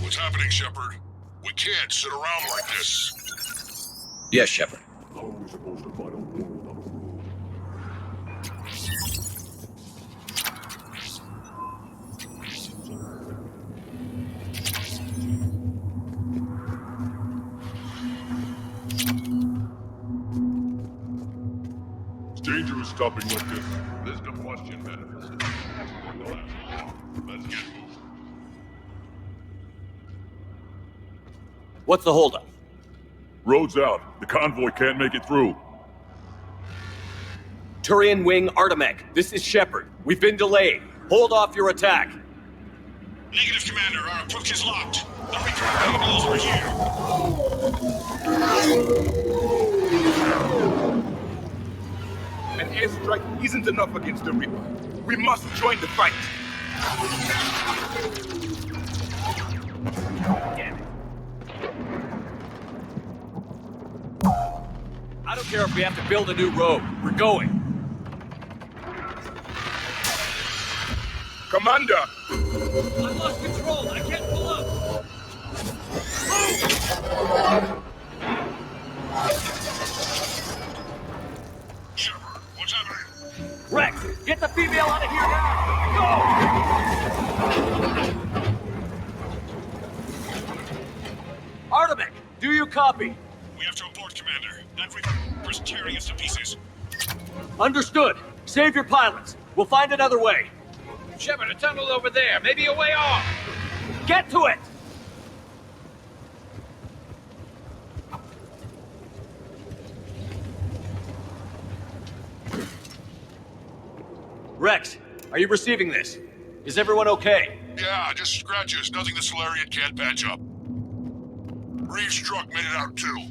What's happening, Shepard? We can't sit around like this. Yes, Shepard. How are we supposed to fight a war without a rule? It's dangerous stopping like this. Wisdom question manifested. Let's get moving. What's the holdup? Road's out. The convoy can't make it through. Turian Wing Artemec, this is Shepard. We've been delayed. Hold off your attack. Negative, Commander. Our approach is locked. The recon cables are here. An airstrike isn't enough against the Reaper. We must join the fight. I don't care if we have to build a new road. We're going. Commander! I lost control. I can't pull up. Shepard, what's happening? Rex, get the female out of here now! Go! Artemec, do you copy? We have to abort, Commander. That Reaper's tearing us to pieces. Understood. Save your pilots. We'll find another way. Shepard, a tunnel over there. Maybe a way off. Get to it! Rex, are you receiving this? Is everyone okay? Yeah, just scratches. Nothing the Solarian can't patch up. Reeves' truck made it out too.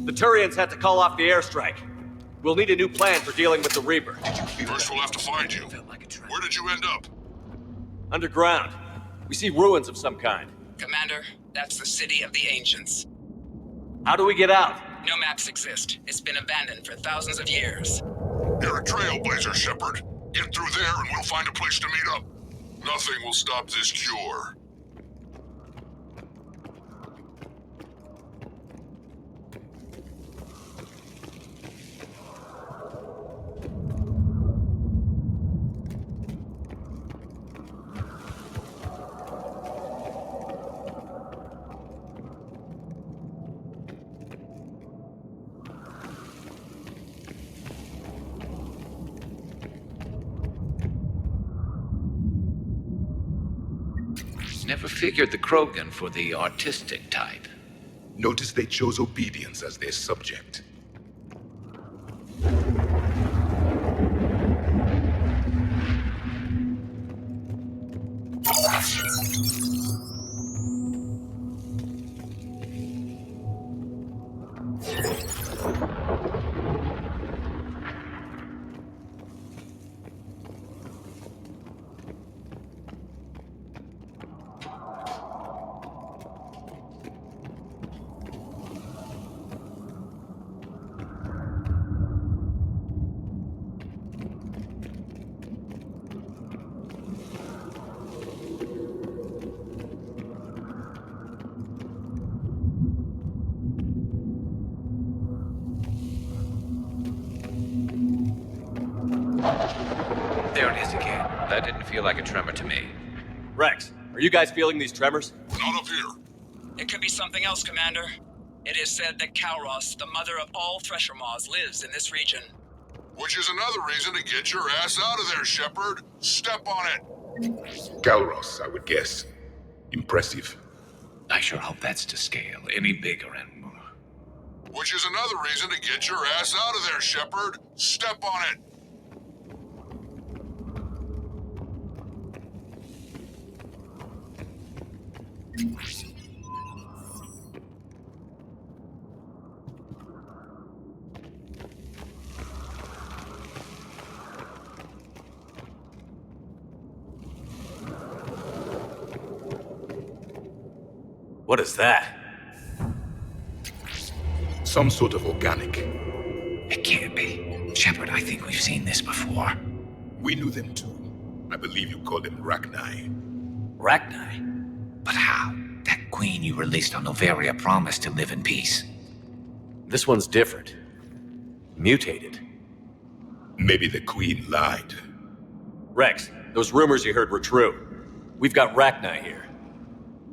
The Turians had to call off the airstrike. We'll need a new plan for dealing with the Reaper. First we'll have to find you. Where did you end up? Underground. We see ruins of some kind. Commander, that's the city of the ancients. How do we get out? No maps exist. It's been abandoned for thousands of years. You're a trailblazer, Shepard. Get through there and we'll find a place to meet up. Nothing will stop this cure. Never figured the Krogan for the artistic type. Notice they chose obedience as their subject. There it is again. That didn't feel like a tremor to me. Rex, are you guys feeling these tremors? Not up here. It could be something else, Commander. It is said that Kalros, the mother of all Thresher Maws, lives in this region. Which is another reason to get your ass out of there, Shepard. Step on it. Galros, I would guess. Impressive. I sure hope that's to scale. Any bigger and more. Which is another reason to get your ass out of there, Shepard. Step on it. What is that? Some sort of organic. It can't be. Shepard, I think we've seen this before. We knew them too. I believe you call them Rachni. Rachni? But how? That queen you released on Novaria promised to live in peace. This one's different. Mutated. Maybe the queen lied. Rex, those rumors you heard were true. We've got Rachni here.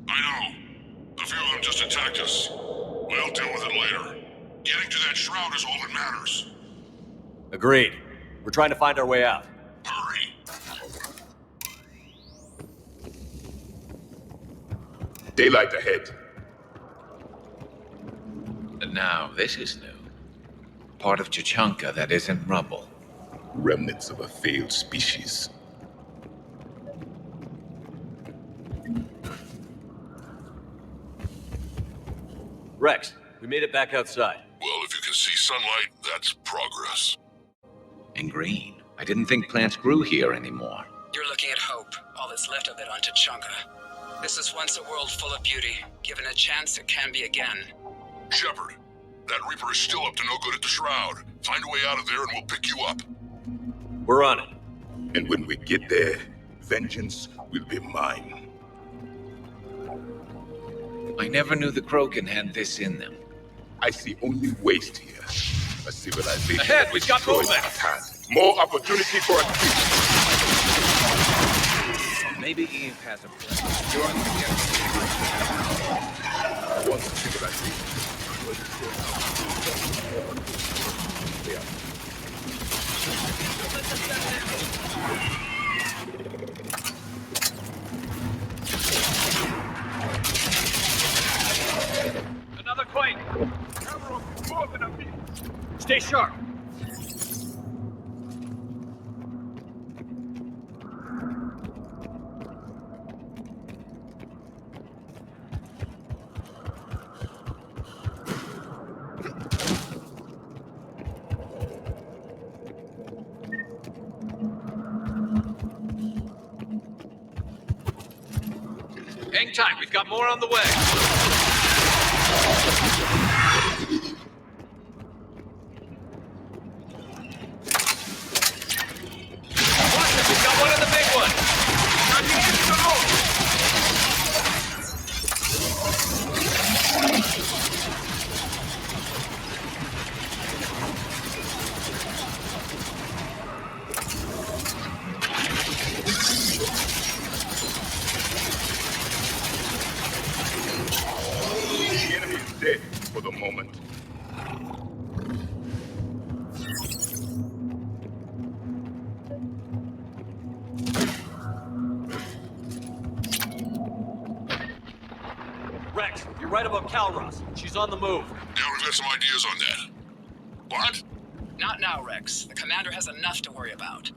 I know. A few of them just attacked us. We'll deal with it later. Getting to that shroud is all that matters. Agreed. We're trying to find our way out. Hurry. Daylight ahead. Now, this is new. Part of Chachanka that isn't rubble. Remnants of a failed species. Rex, we made it back outside. Well, if you can see sunlight, that's progress. And green. I didn't think plants grew here anymore. You're looking at hope, all that's left of it on Tachanka. This is once a world full of beauty. Given a chance, it can be again. Shepard, that Reaper is still up to no good at the Shroud. Find a way out of there and we'll pick you up. We're on it. And when we get there, vengeance will be mine. I never knew the Krogan had this in them. I see only waste here. A civilization Ahead, we've got destroyed movement. at hand. More opportunity for a peace. Maybe Eve has a plan. Once a civilization Another quake! Cameron is more than a beat. Stay sharp! Hang tight, we've got more on the way. We've got one of the big ones. The enemy is dead for the moment. Rex, you're right about Calros. She's on the move. Yeah, we've got some ideas on that. What? Not now, Rex. The commander has enough to worry about.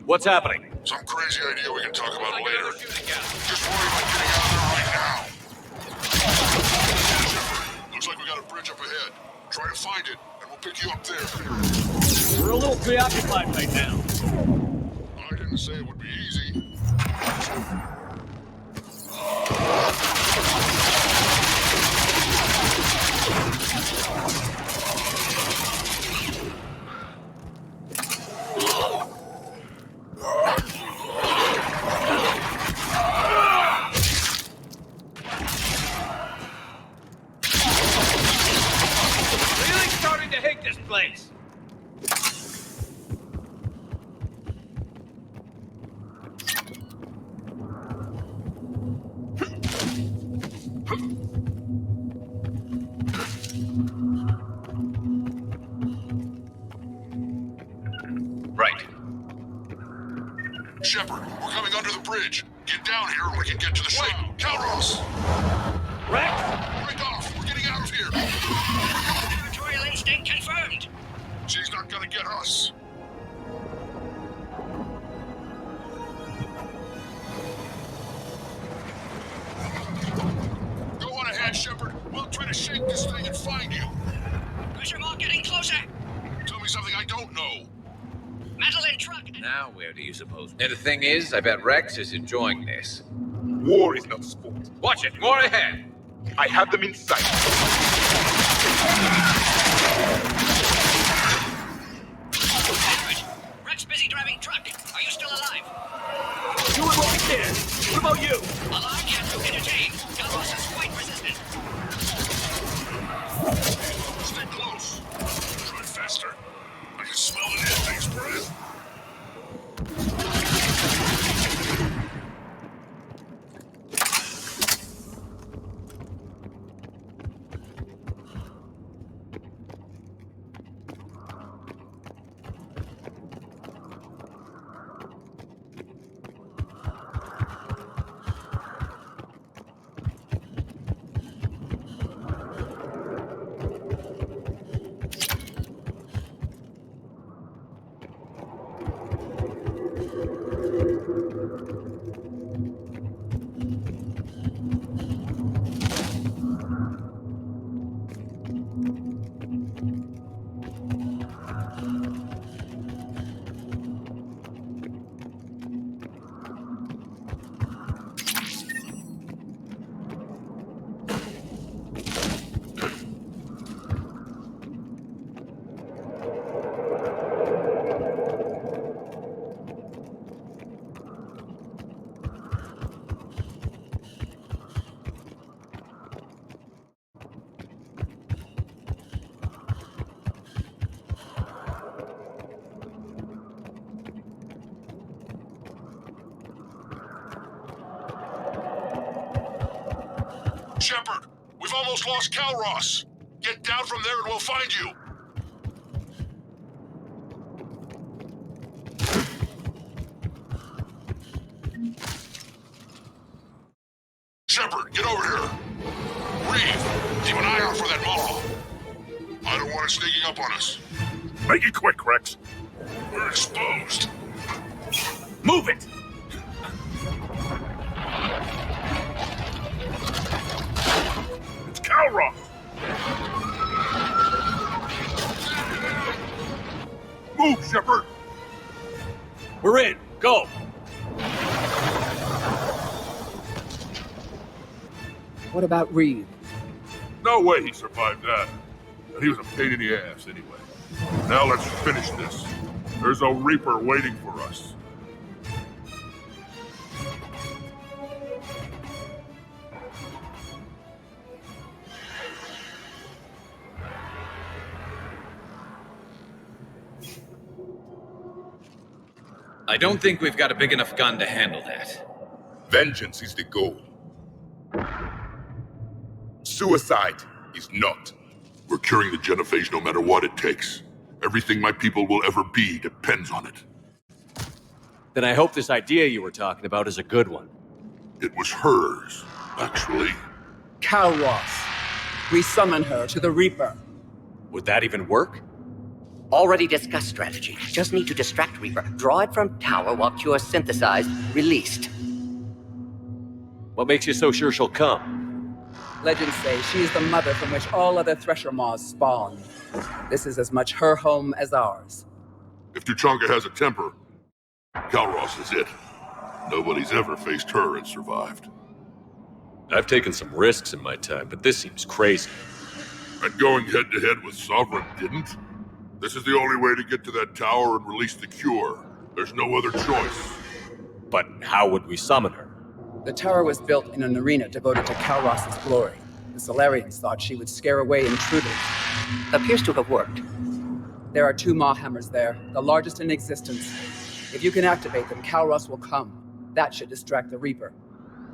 What's happening? Some crazy idea we can talk about later. Just worry about getting out of there right now. Shepard, looks like we got a bridge up ahead. Try to find it, and we'll pick you up there. We're a little preoccupied right now. I didn't say it would be easy. Really starting to hate this place. Right. Shepard, we're coming under the bridge. Get down here and we can get to the shroud. Calros! Rex! Break off! We're getting out of here! Territorial instinct confirmed. She's not gonna get us. Go on ahead, Shepard. We'll try to shake this thing and find you. Pressure mark getting closer. Tell me something I don't know. Metal in truck. Now, where do you suppose? And the thing is, I bet Rex is enjoying this. War is not sport. Watch it, more ahead. I have them in sight. Edward, Rex busy driving truck. Are you still alive? Doing what we can. What about you? Alive yet? Energy Shepard! We've almost lost Calross! Get down from there and we'll find you! Shepard, get over here! Reeve, keep an eye out for that Maw! I don't want it sneaking up on us. Make it quick, Rex. We're exposed. Move it! It's Calross! Move, Shepard! We're in. Go. What about Reeve? No way he survived that. And he was a pain in the ass anyway. Now let's finish this. There's a Reaper waiting for us. I don't think we've got a big enough gun to handle that. Vengeance is the goal. Suicide is not. We're curing the genophage no matter what it takes. Everything my people will ever be depends on it. Then I hope this idea you were talking about is a good one. It was hers, actually. Calross. We summon her to the Reaper. Would that even work? Already discussed strategy. Just need to distract Reaper. Draw it from tower while Cure synthesized, released. What makes you so sure she'll come? Legends say she is the mother from which all other Thresher Maws spawn. This is as much her home as ours. If Tuchanka has a temper, Calross is it. Nobody's ever faced her and survived. I've taken some risks in my time, but this seems crazy. And going head-to-head with Sovereign didn't? This is the only way to get to that tower and release the cure. There's no other choice. But how would we summon her? The tower was built in an arena devoted to Calross's glory. The Solarians thought she would scare away intruders. Appears to have worked. There are 2 Maw hammers there, the largest in existence. If you can activate them, Calross will come. That should distract the Reaper.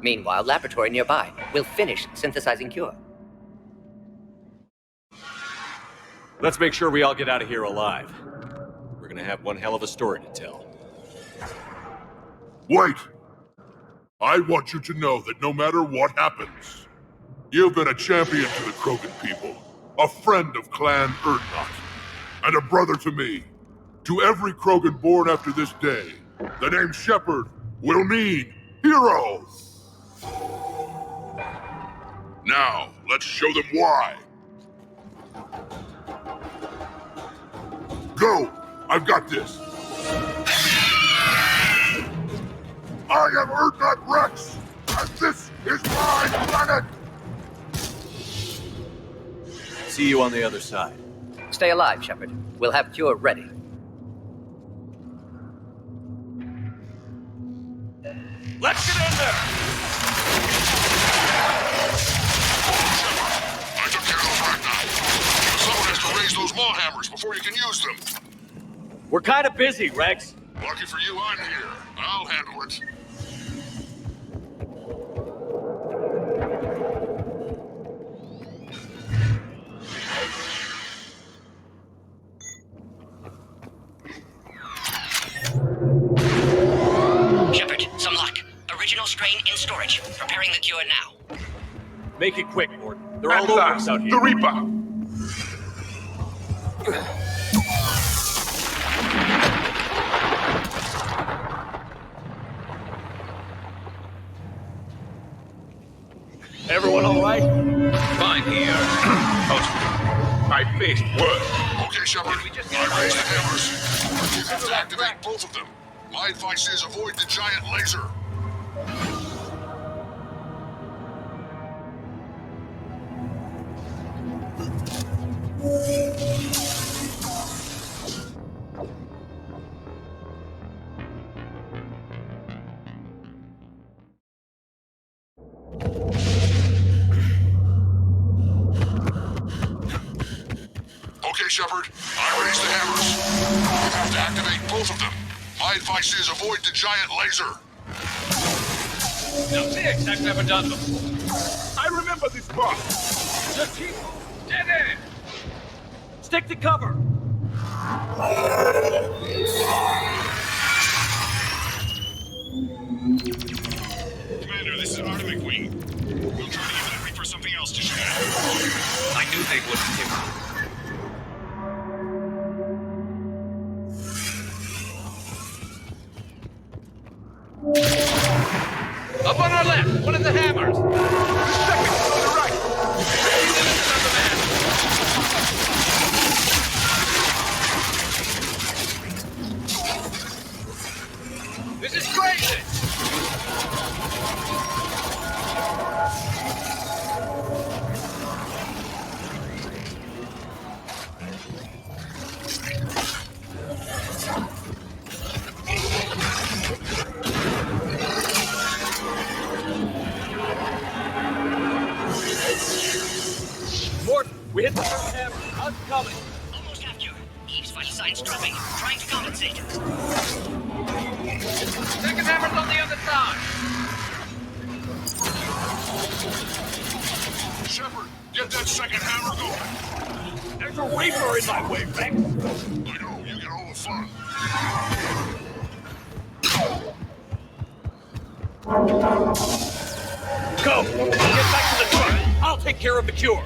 Meanwhile, laboratory nearby. We'll finish synthesizing Cure. Let's make sure we all get out of here alive. We're gonna have one hell of a story to tell. Wait! I want you to know that no matter what happens, you've been a champion to the Krogan people, a friend of Clan Erdnot, and a brother to me. To every Krogan born after this day, the name Shepard will mean hero! Now, let's show them why. Go! I've got this! I am Erdnot Rex, and this is my planet! See you on the other side. Stay alive, Shepard. We'll have Cure ready. Let's get in there! I took care of Erdnot. Someone has to raise those Maw hammers before you can use them. We're kind of busy, Rex. Lucky for you, I'm here. I'll handle it. Shepard, some luck. Original strain in storage. Preparing the Cure now. Make it quick, Gordon. They're At all over last, us out here. the Reaper! Everyone all right? Fine here. I faced worse. Okay, Shepard. I raised the hammers. You have to activate both of them. My advice is avoid the giant laser. Okay, Shepard. I raised the hammers. You have to activate both of them. My advice is avoid the giant laser. Now this I've never done before. I remember this part. Just keep dead end. Stick to cover. Commander, this is Artemis Wing. We'll try to give that Reaper something else to shoot at. I knew they wouldn't give up. Up on our left, one of the hammers. Second on the right. This is crazy. Morton, we hit the first hammer. How's it coming? Almost have you. Eve's vital signs dropping. Trying to compensate. Second hammer's on the other side. Shepard, get that second hammer going. There's a Reaper in my way, Rex. I know, you get all the fun. Go! Get back to the truck! I'll take care of the cure!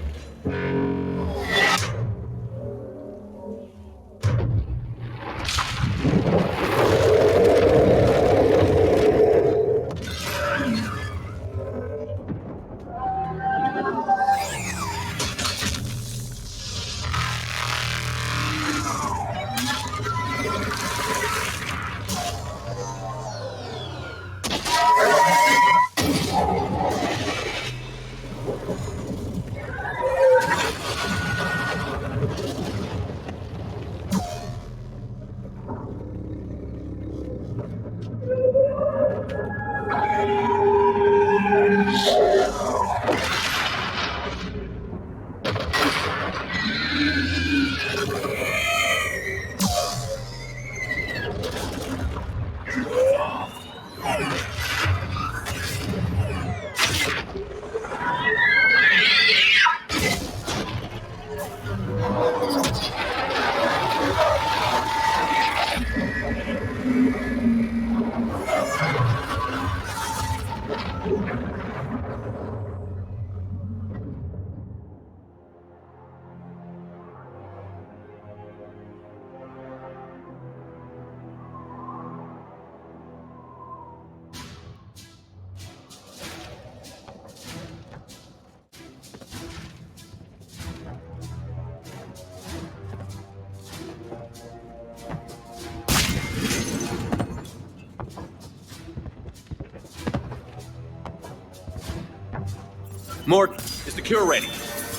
Morton, is the cure ready?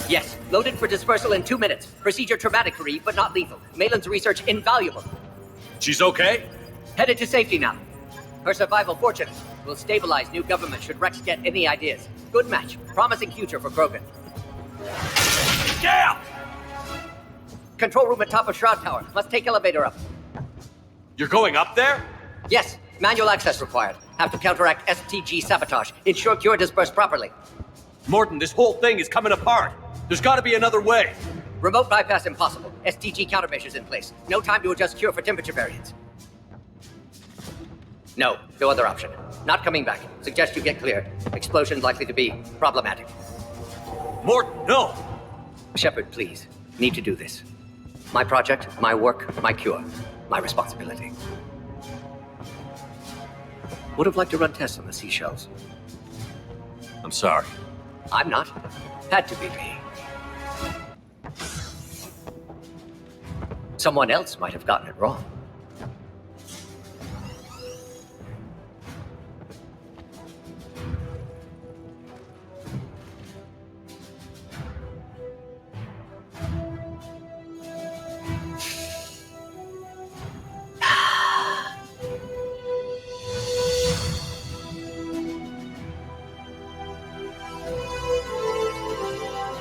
Yes, loaded for dispersal in 2 minutes. Procedure traumatic for Eve, but not lethal. Malin's research invaluable. She's okay? Headed to safety now. Her survival fortunate. Will stabilize new government should Rex get any ideas. Good match. Promising future for Krogan. Yeah! Control room at top of Shroud Tower. Must take elevator up. You're going up there? Yes, manual access required. Have to counteract STG sabotage. Ensure cure dispersed properly. Morton, this whole thing is coming apart. There's gotta be another way. Remote bypass impossible. STG countermeasures in place. No time to adjust cure for temperature variance. No other option. Not coming back. Suggest you get cleared. Explosion likely to be problematic. Morton, no! Shepard, please. Need to do this. My project, my work, my cure. My responsibility. Would have liked to run tests on the seashells. I'm sorry. I'm not. Had to be me. Someone else might have gotten it wrong.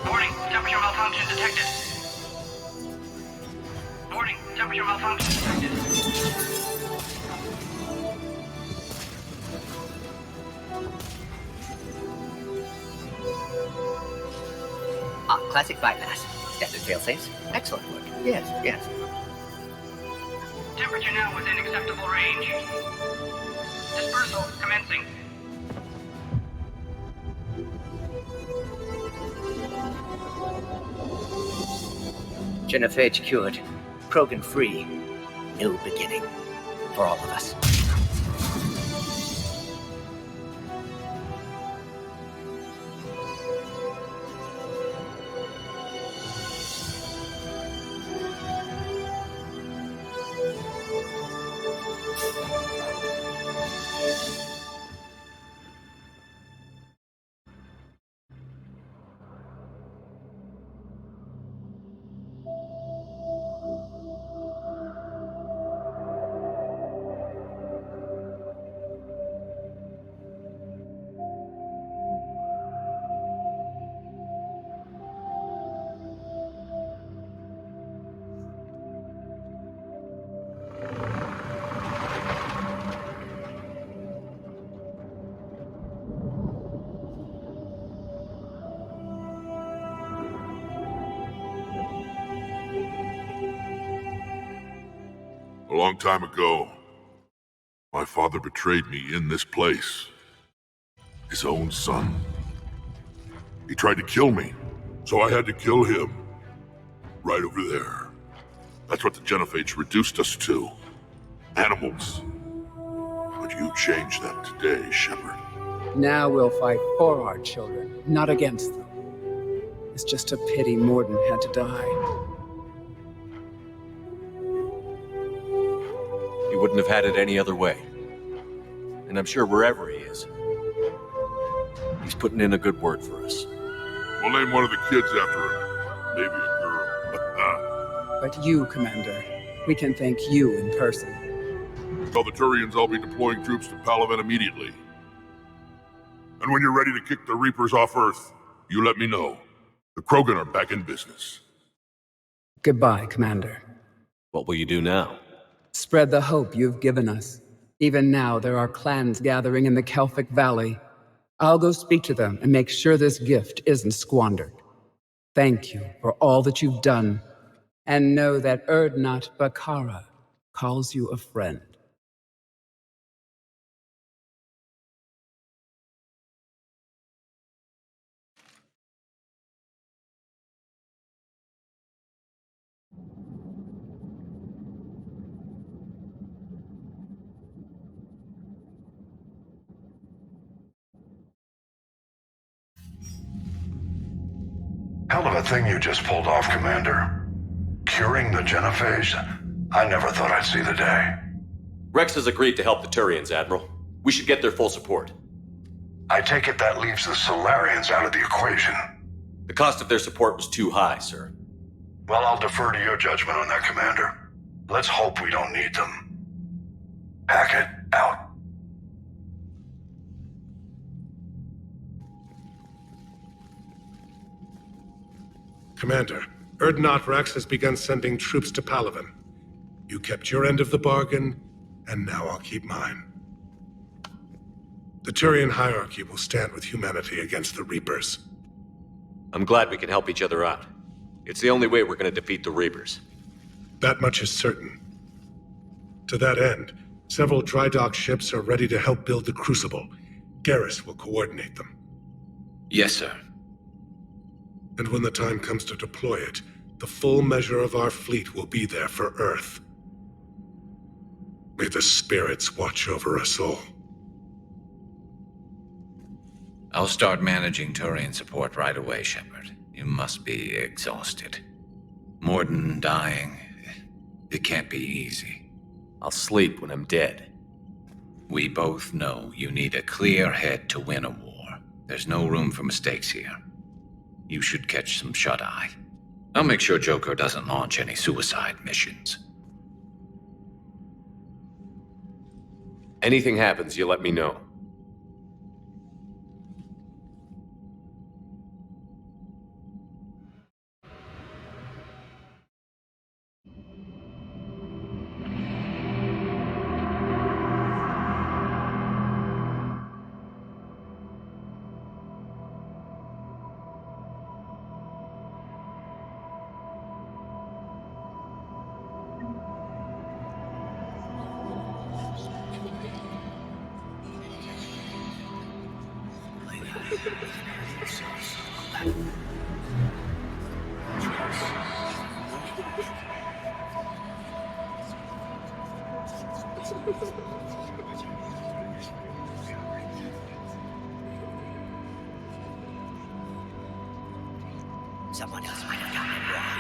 Warning, temperature malfunction detected. Warning, temperature malfunction detected. Ah, classic bypass. Standard failsafes. Excellent work. Yes, yes. Temperature now within acceptable range. Dispersal commencing. Genophage cured. Krogan free. New beginning. For all of us. A long time ago, my father betrayed me in this place. His own son. He tried to kill me, so I had to kill him. Right over there. That's what the Genophage reduced us to. Animals. But you changed that today, Shepard. Now we'll fight for our children, not against them. It's just a pity Morden had to die. He wouldn't have had it any other way. And I'm sure wherever he is, he's putting in a good word for us. We'll name one of the kids after him. Maybe a girl. But you, Commander, we can thank you in person. Tell the Turians I'll be deploying troops to Palaven immediately. And when you're ready to kick the Reapers off Earth, you let me know. The Krogan are back in business. Goodbye, Commander. What will you do now? Spread the hope you've given us. Even now, there are clans gathering in the Kelphic Valley. I'll go speak to them and make sure this gift isn't squandered. Thank you for all that you've done, and know that Urdnot Bakara calls you a friend. Hell of a thing you just pulled off, Commander. Curing the Genophage? I never thought I'd see the day. Rex has agreed to help the Turians, Admiral. We should get their full support. I take it that leaves the Solarians out of the equation. The cost of their support was too high, sir. Well, I'll defer to your judgment on that, Commander. Let's hope we don't need them. Hackett, out. Commander, Urdnot Rex has begun sending troops to Palaven. You kept your end of the bargain, and now I'll keep mine. The Turian hierarchy will stand with humanity against the Reapers. I'm glad we can help each other out. It's the only way we're going to defeat the Reapers. That much is certain. To that end, several dry dock ships are ready to help build the Crucible. Garrus will coordinate them. Yes, sir. And when the time comes to deploy it, the full measure of our fleet will be there for Earth. May the spirits watch over us all. I'll start managing Turian support right away, Shepard. You must be exhausted. Morden dying, it can't be easy. I'll sleep when I'm dead. We both know you need a clear head to win a war. There's no room for mistakes here. You should catch some shut-eye. I'll make sure Joker doesn't launch any suicide missions. Anything happens, you let me know. Someone else might have gotten it wrong.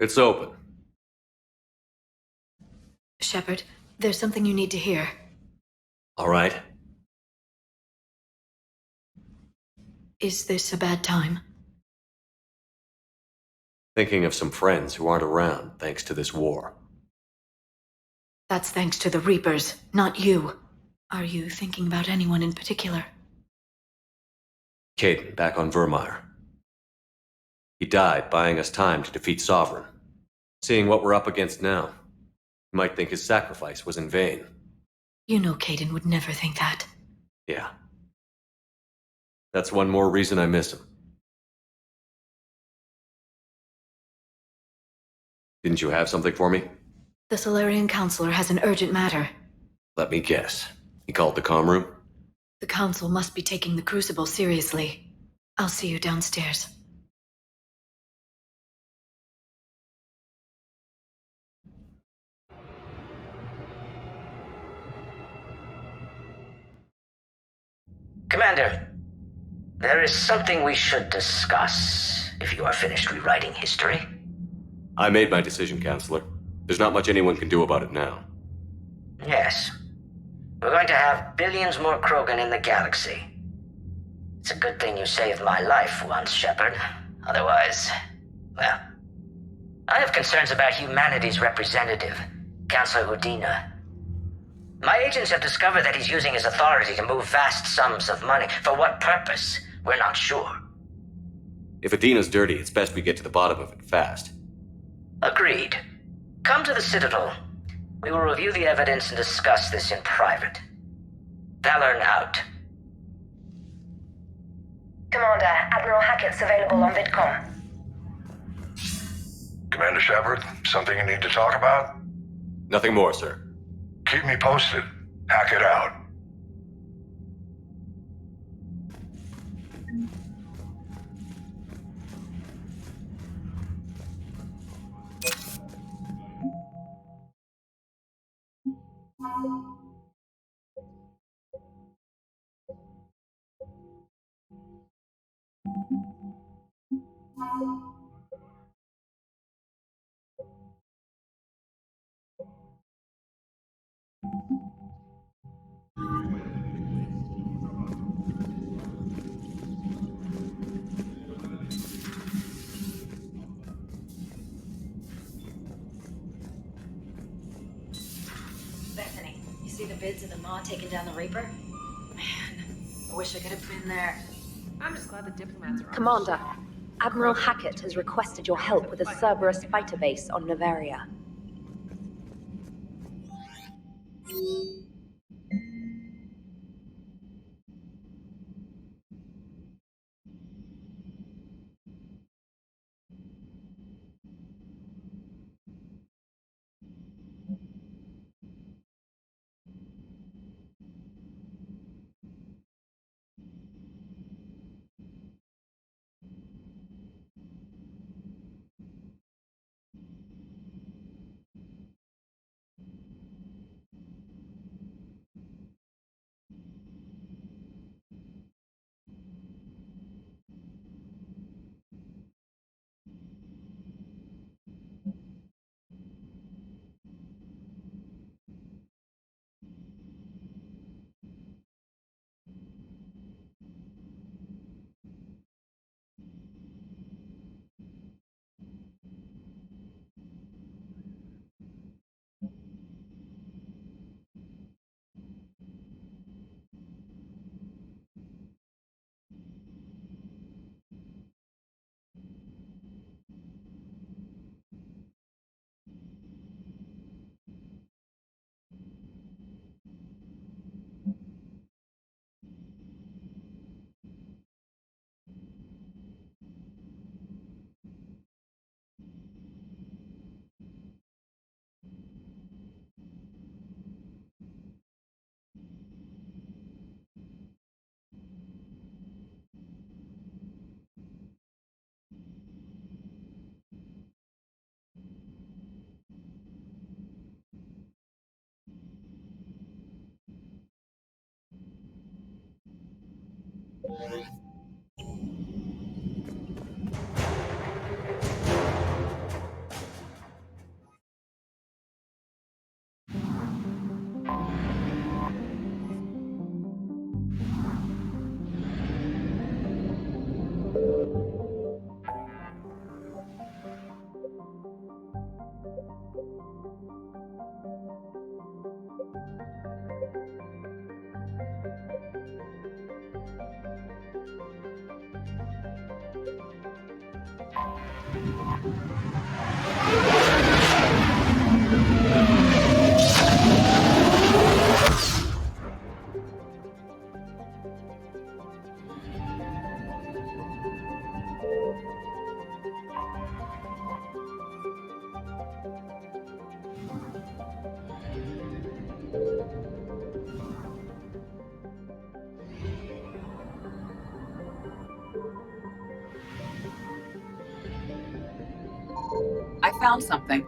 It's open. Shepard, there's something you need to hear. All right. Is this a bad time? Thinking of some friends who aren't around thanks to this war. That's thanks to the Reapers, not you. Are you thinking about anyone in particular? Caden, back on Vermeer. He died buying us time to defeat Sovereign. Seeing what we're up against now, you might think his sacrifice was in vain. You know Caden would never think that. Yeah. That's one more reason I miss him. Didn't you have something for me? The Solarian Counselor has an urgent matter. Let me guess. He called the comm room? The Council must be taking the Crucible seriously. I'll see you downstairs. Commander, there is something we should discuss, if you are finished rewriting history. I made my decision, Counselor. There's not much anyone can do about it now. Yes. We're going to have billions more Krogan in the galaxy. It's a good thing you saved my life once, Shepard. Otherwise, well... I have concerns about humanity's representative, Councillor Udina. My agents have discovered that he's using his authority to move vast sums of money. For what purpose? We're not sure. If Adina's dirty, it's best we get to the bottom of it fast. Agreed. Come to the Citadel. We will review the evidence and discuss this in private. Valorn out. Commander, Admiral Hackett's available on VidCom. Commander Shepard, something you need to talk about? Nothing more, sir. Keep me posted. Hack it out. Bethany, you see the bids of the Maw taking down the Reaper? Man, I wish I could have been there. I'm just glad the diplomats are Commander, Admiral Hackett has requested your help with a Cerberus fighter base on Noveria. I found something.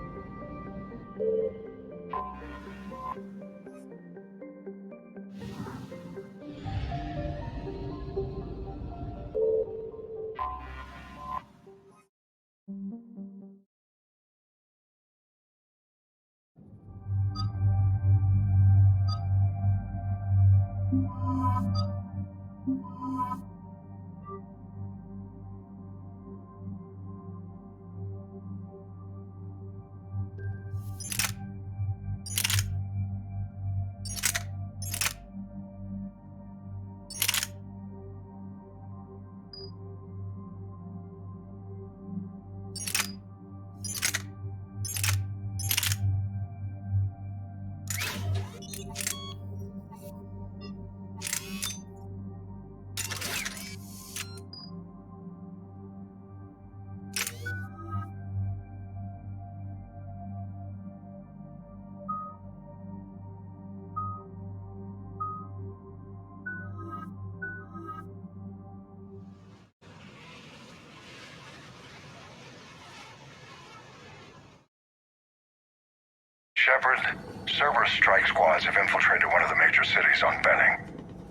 Shepard, Cerberus strike squads have infiltrated one of the major cities on Benning.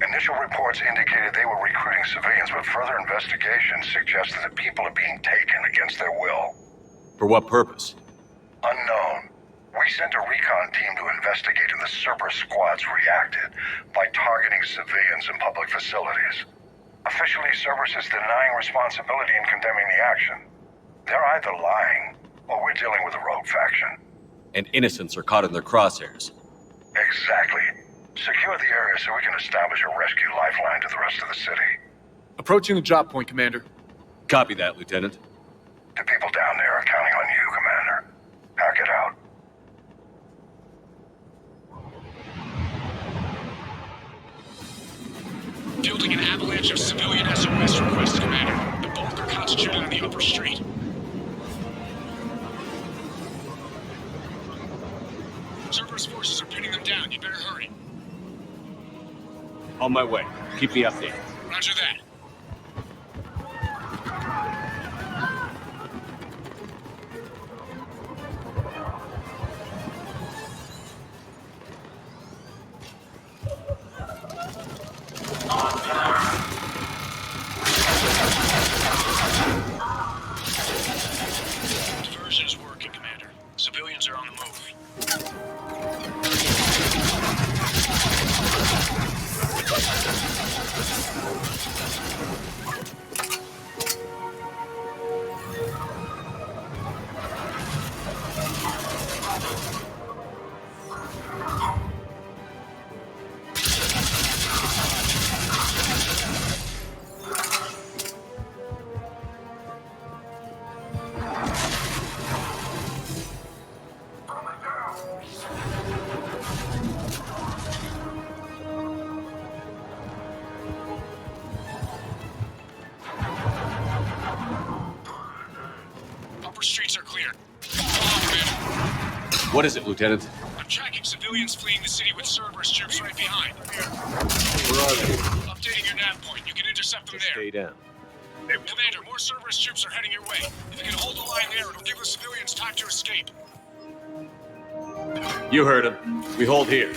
Initial reports indicated they were recruiting civilians, but further investigation suggests that the people are being taken against their will. For what purpose? Unknown. We sent a recon team to investigate, and the Cerberus squads reacted by targeting civilians in public facilities. Officially, Cerberus is denying responsibility and condemning the action. They're either lying, or we're dealing with a rogue faction. And innocents are caught in their crosshairs. Exactly. Secure the area so we can establish a rescue lifeline to the rest of the city. Approaching the drop point, Commander. Copy that, Lieutenant. The people down there are counting on you, Commander. Hack it out. Fielding an avalanche of civilian SOS requests, Commander. The bulk are concentrated on the upper street. Cerberus forces are pinning them down. You'd better hurry. On my way. Keep me updated. Roger that. Diversion is working, Commander. Civilians are on the move. Upper streets are clear. What is it, Lieutenant? I'm tracking civilians fleeing the city with Cerberus troops right behind. Where are they? Updating your nav point. You can intercept them there. Stay down. Commander, more Cerberus troops are heading your way. If you can hold the line there, it'll give the civilians time to escape. You heard him. We hold here.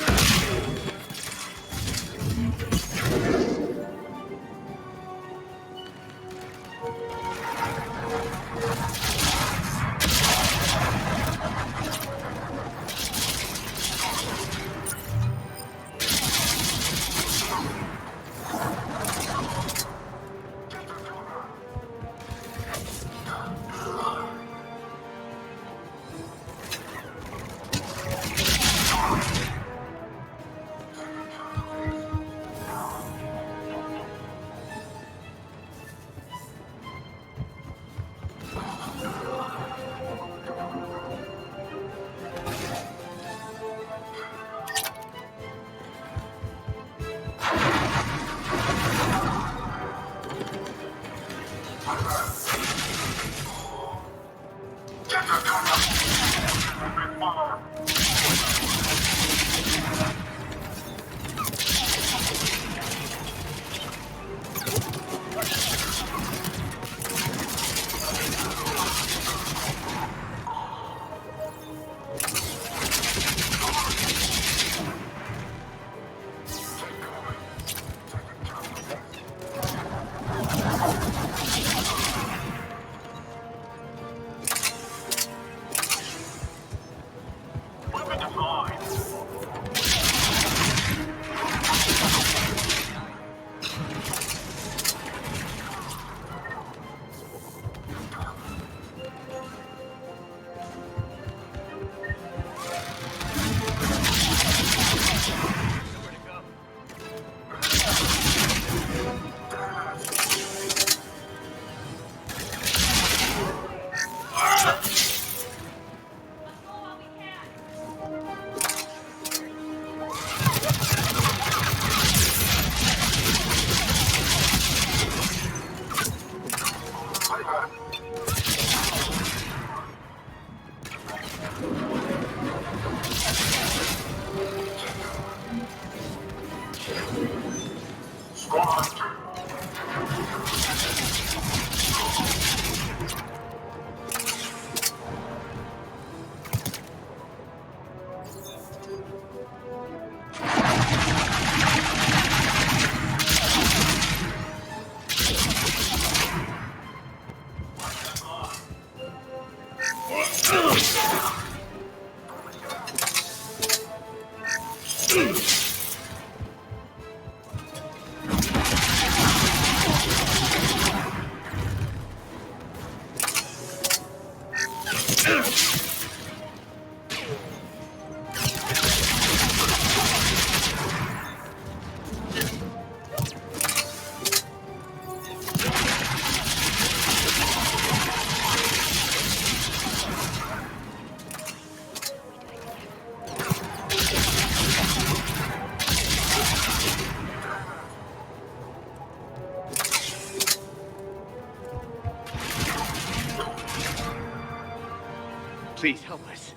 Please help us.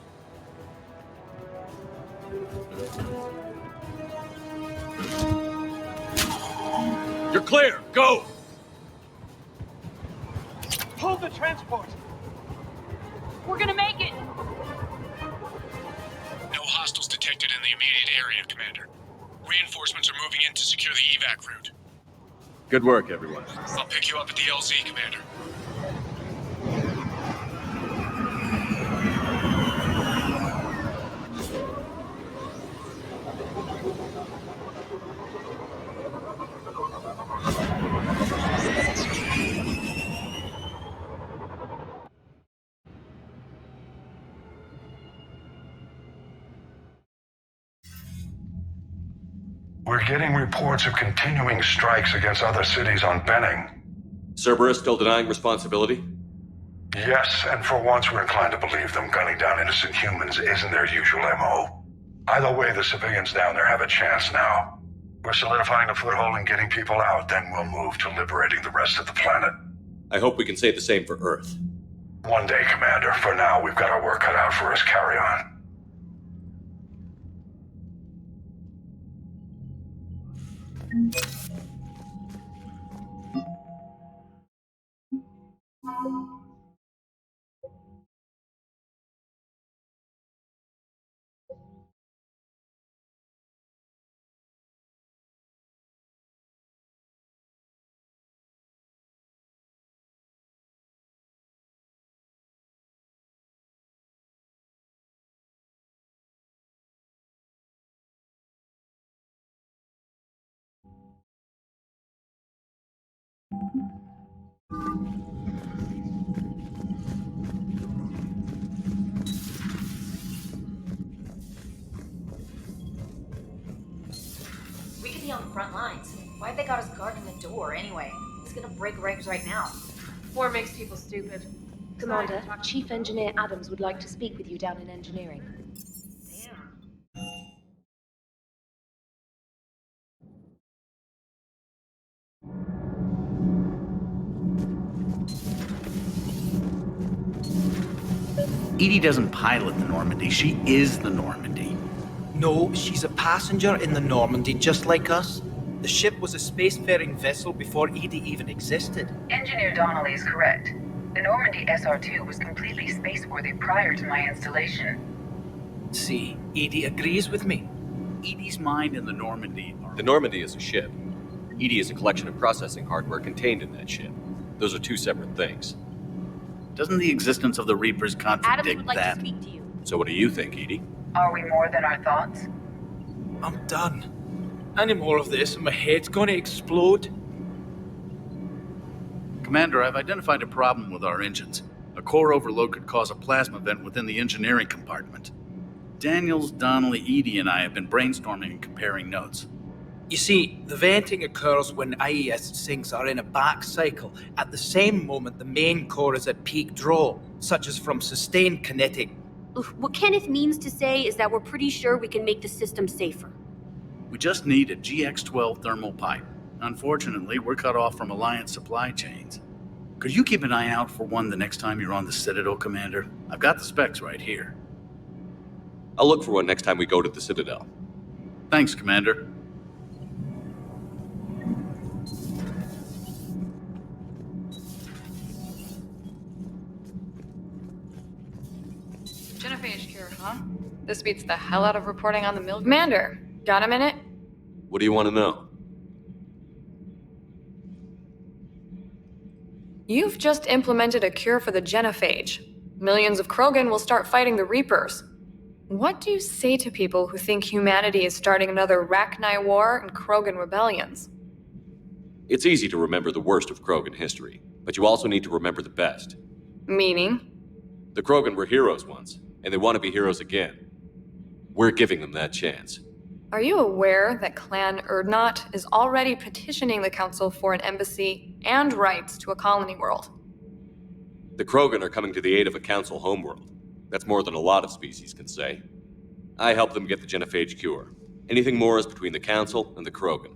You're clear. Go! Hold the transport! We're gonna make it! No hostiles detected in the immediate area, Commander. Reinforcements are moving in to secure the evac route. Good work, everyone. I'll pick you up at the LZ, Commander. We're getting reports of continuing strikes against other cities on Benning. Cerberus still denying responsibility? Yes, and for once we're inclined to believe them. Gunning down innocent humans isn't their usual MO. Either way, the civilians down there have a chance now. We're solidifying a foothold and getting people out, then we'll move to liberating the rest of the planet. I hope we can say the same for Earth. One day, Commander. For now, we've got our work cut out for us. Carry on. We could be on the front lines. Why have they got us guarding the door anyway? It's gonna break regs right now. War makes people stupid. Commander, Chief Engineer Adams would like to speak with you down in engineering. Edie doesn't pilot the Normandy, she is the Normandy. No, she's a passenger in the Normandy, just like us. The ship was a spacefaring vessel before Edie even existed. Engineer Donnelly is correct. The Normandy SR-2 was completely spaceworthy prior to my installation. See, Edie agrees with me. Edie's mind and the Normandy are... The Normandy is a ship. Edie is a collection of processing hardware contained in that ship. Those are two separate things. Doesn't the existence of the Reapers contradict Adams would like that? to speak to you. So what do you think, Edie? Are we more than our thoughts? I'm done. Any more of this and my head's gonna explode. Commander, I've identified a problem with our engines. A core overload could cause a plasma vent within the engineering compartment. Daniels, Donnelly, Edie, and I have been brainstorming and comparing notes. You see, the venting occurs when IES sinks are in a back cycle. At the same moment, the main core is at peak draw, such as from sustained kinetic. What Kenneth means to say is that we're pretty sure we can make the system safer. We just need a GX-12 thermal pipe. Unfortunately, we're cut off from Alliance supply chains. Could you keep an eye out for one the next time you're on the Citadel, Commander? I've got the specs right here. I'll look for one next time we go to the Citadel. Thanks, Commander. Genophage cure, huh? This beats the hell out of reporting on the mill. Commander, got a minute? What do you want to know? You've just implemented a cure for the genophage. Millions of Krogan will start fighting the Reapers. What do you say to people who think humanity is starting another Rachni War and Krogan rebellions? It's easy to remember the worst of Krogan history, but you also need to remember the best. Meaning? The Krogan were heroes once, and they want to be heroes again. We're giving them that chance. Are you aware that Clan Urdnot is already petitioning the Council for an embassy and rights to a colony world? The Krogan are coming to the aid of a Council homeworld. That's more than a lot of species can say. I helped them get the genophage cure. Anything more is between the Council and the Krogan.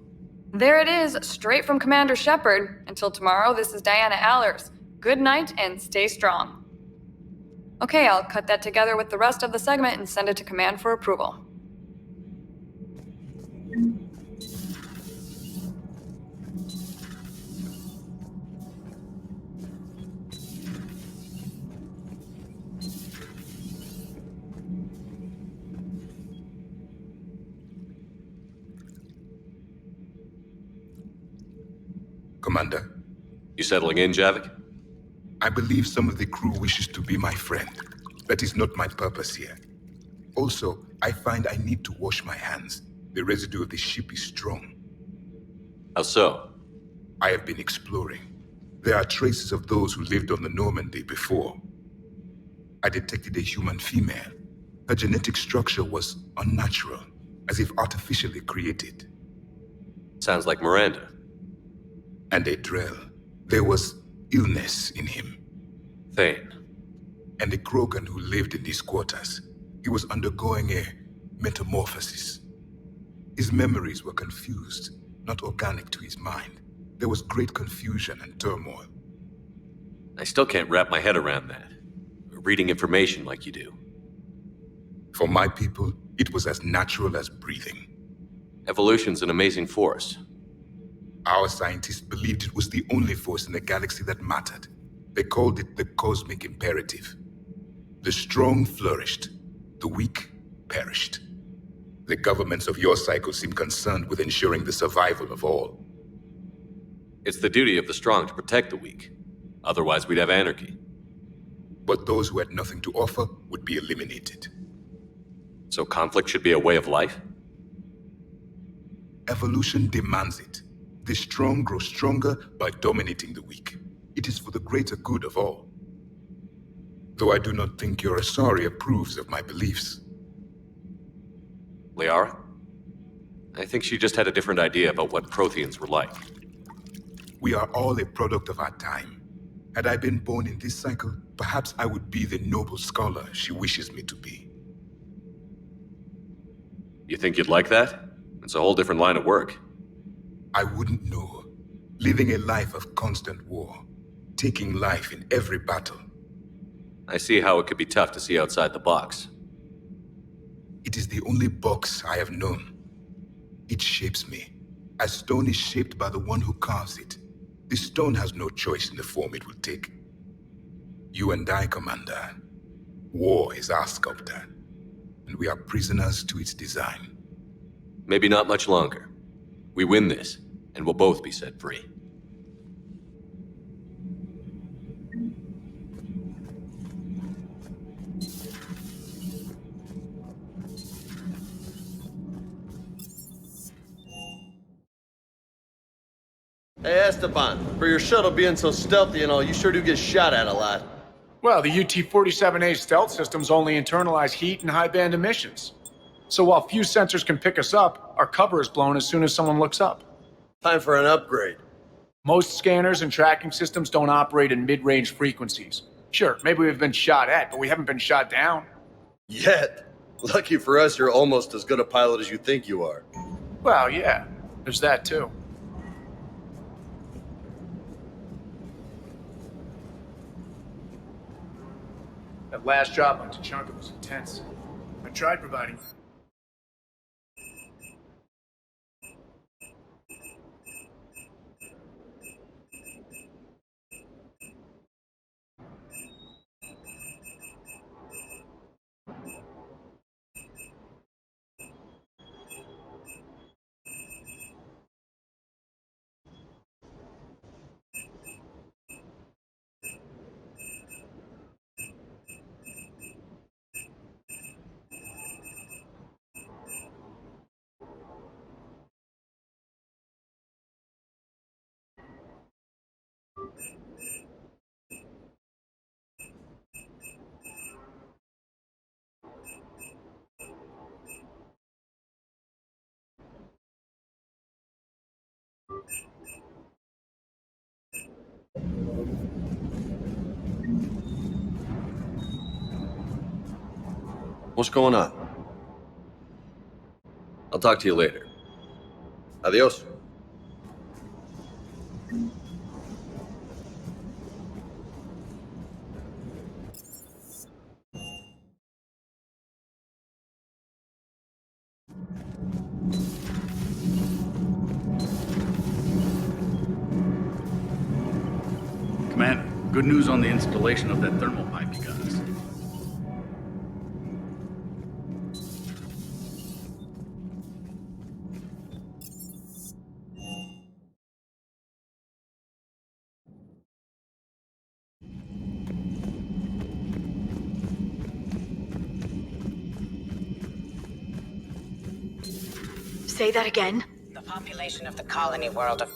There it is, straight from Commander Shepard. Until tomorrow, this is Diana Allers. Good night and stay strong. Okay, I'll cut that together with the rest of the segment and send it to Command for approval. Commander? You settling in, Javik? I believe some of the crew wishes to be my friend. That is not my purpose here. Also, I find I need to wash my hands. The residue of the ship is strong. How so? I have been exploring. There are traces of those who lived on the Normandy before. I detected a human female. Her genetic structure was unnatural, as if artificially created. Sounds like Miranda. And a Drell. There was illness in him. Thane. And the Krogan who lived in these quarters. He was undergoing a metamorphosis. His memories were confused, not organic to his mind. There was great confusion and turmoil. I still can't wrap my head around that. Reading information like you do. For my people, it was as natural as breathing. Evolution's an amazing force. Our scientists believed it was the only force in the galaxy that mattered. They called it the cosmic imperative. The strong flourished, the weak perished. The governments of your cycle seem concerned with ensuring the survival of all. It's the duty of the strong to protect the weak. Otherwise, we'd have anarchy. But those who had nothing to offer would be eliminated. So conflict should be a way of life? Evolution demands it. The strong grow stronger by dominating the weak. It is for the greater good of all. Though I do not think your Asari approves of my beliefs. Liara? I think she just had a different idea about what Protheans were like. We are all a product of our time. Had I been born in this cycle, perhaps I would be the noble scholar she wishes me to be. You think you'd like that? It's a whole different line of work. I wouldn't know. Living a life of constant war. Taking life in every battle. I see how it could be tough to see outside the box. It is the only box I have known. It shapes me, as stone is shaped by the one who carves it. The stone has no choice in the form it will take. You and I, Commander. War is our sculptor, and we are prisoners to its design. Maybe not much longer. We win this, and we'll both be set free. Hey, Esteban, for your shuttle being so stealthy and all, you sure do get shot at a lot. Well, the UT-47A stealth systems only internalize heat and high-band emissions. So while few sensors can pick us up, our cover is blown as soon as someone looks up. Time for an upgrade. Most scanners and tracking systems don't operate in mid-range frequencies. Sure, maybe we've been shot at, but we haven't been shot down. Yet. Lucky for us, you're almost as good a pilot as you think you are. Well, yeah, there's that too. That last drop on Tachanka was intense. I tried providing. What's going on? I'll talk to you later. Adios. Commander, good news on the installation of that thermal pipe you got us. Say that again? The population of the colony world of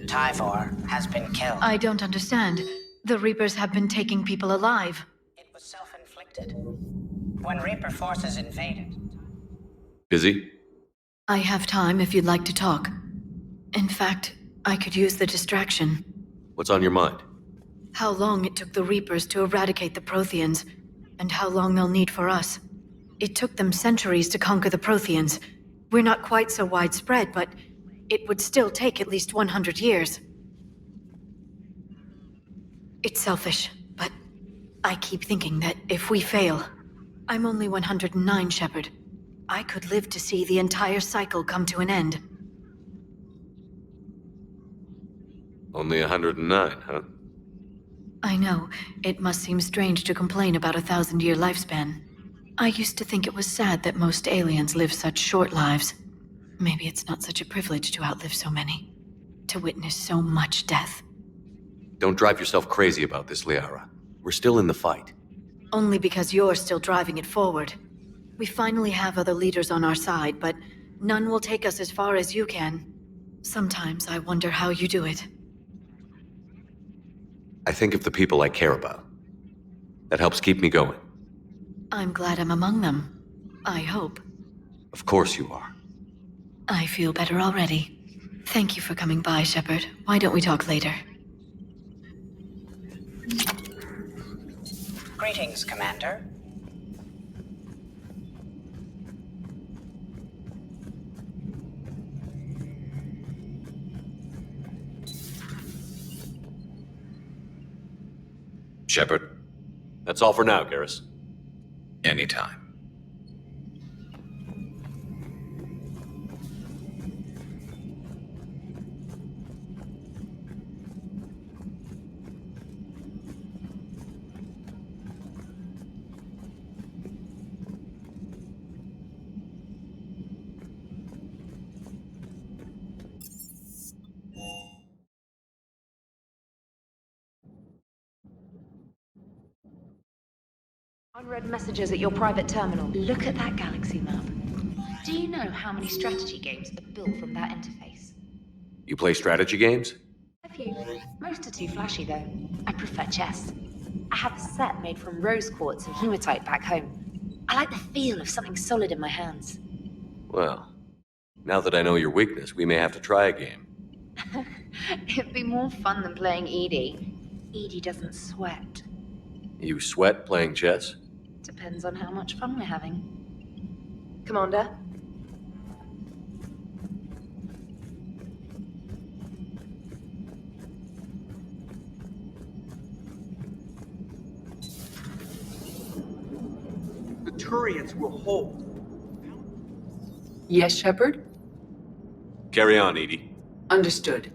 Tyvor has been killed. I don't understand. The Reapers have been taking people alive. It was self-inflicted. When Reaper forces invaded... Busy? I have time if you'd like to talk. In fact, I could use the distraction. What's on your mind? How long it took the Reapers to eradicate the Protheans, and how long they'll need for us. It took them centuries to conquer the Protheans. We're not quite so widespread, but it would still take at least 100 years. It's selfish, but I keep thinking that if we fail... I'm only 109, Shepard. I could live to see the entire cycle come to an end. Only 109, huh? I know. It must seem strange to complain about a 1,000-year lifespan. I used to think it was sad that most aliens live such short lives. Maybe it's not such a privilege to outlive so many. To witness so much death. Don't drive yourself crazy about this, Liara. We're still in the fight. Only because you're still driving it forward. We finally have other leaders on our side, but none will take us as far as you can. Sometimes I wonder how you do it. I think of the people I care about. That helps keep me going. I'm glad I'm among them. I hope. Of course you are. I feel better already. Thank you for coming by, Shepard. Why don't we talk later? Greetings, Commander. Shepard? That's all for now, Garrus. Anytime. Unread messages at your private terminal. Look at that galaxy map. Do you know how many strategy games are built from that interface? You play strategy games? A few. Most are too flashy, though. I prefer chess. I have a set made from rose quartz and hematite back home. I like the feel of something solid in my hands. Well, now that I know your weakness, we may have to try a game. It'd be more fun than playing Edie. Edie doesn't sweat. You sweat playing chess? Depends on how much fun we're having. Commander? The Turians will hold. Yes, Shepard? Carry on, Edie. Understood.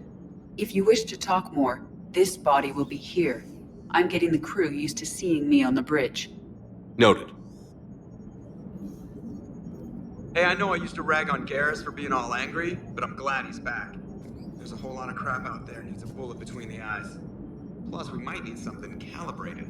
If you wish to talk more, this body will be here. I'm getting the crew used to seeing me on the bridge. Noted. Hey, I know I used to rag on Garrus for being all angry, but I'm glad he's back. There's a whole lot of crap out there needs a bullet between the eyes. Plus, we might need something calibrated.